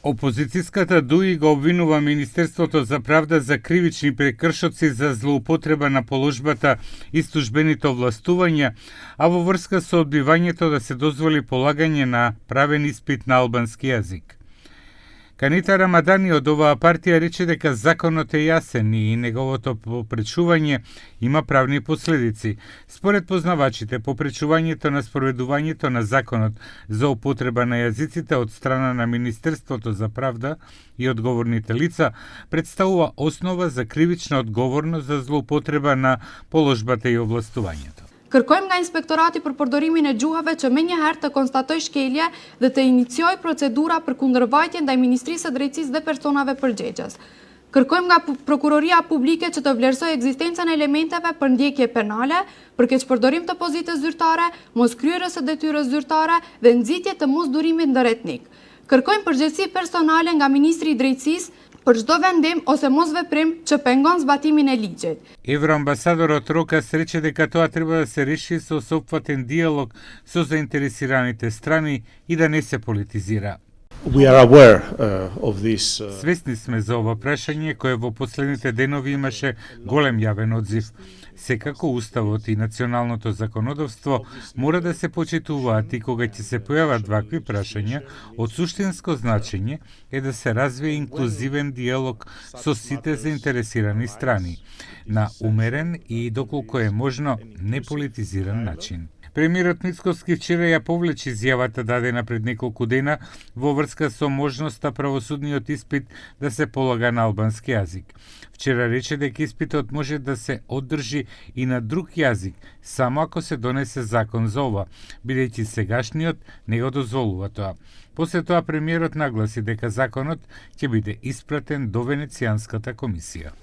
Опозицијската ДУИ го обвинува Министерството за правда за кривични прекршоци за злоупотреба на положбата и службените овластувања, а во врска со одбивањето да се дозволи полагање на правен испит на албански јазик. Канита Рамадани од оваа партија рече дека законот е јасен и неговото попречување има правни последици. Според познавачите, попречувањето на спроведувањето на законот за употреба на јазиците од страна на Министерството за правда и одговорните лица представува основа за кривична одговорност за злоупотреба на положбата и овластувањето. Kërkojmë nga inspektorati për përdorimin e gjuhave që menjëherë të konstatoj shkelje dhe të inicioj procedura për kundërvajtje ndaj Ministrisë së Drejtësisë dhe personave përgjegjës. Kërkojmë nga Prokuroria Publike që të vlerësoj ekzistencën e elementeve për ndjekje penale, për keqpërdorim të pozitës zyrtare, moskryerjes së detyrës zyrtare dhe nxitje të mosdurimit ndërretnik. Kërkojmë përgjegjësi personale nga Ministri i Drejtësisë për çdo vendim ose mosveprim që pengon zbatimin e ligjit. Евроамбасадорот Рокас рече дека тоа треба да се реши со сопфатен диалог со заинтересираните страни и да не се политизира. We are aware of this. Свесни сме за ова прашање кое во последните денови имаше голем јавен одзив. Секако уставот и националното законодавство мора да се почитуваат и кога ќе се појават вакви прашања, од суштинско значење е да се развие инклузивен диалог со сите заинтересирани страни на умерен и доколку е можно неполитизиран начин. Премиерот Мицкоски вчера ја повлече изјавата дадена пред неколку дена во врска со можноста правосудниот испит да се полага на албански јазик. Вчера рече дека испитот може да се одржи и на друг јазик, само ако се донесе закон за ова, бидејќи сегашниот не го дозволува тоа. После тоа премиерот нагласи дека законот ќе биде испратен до Венецијанската комисија.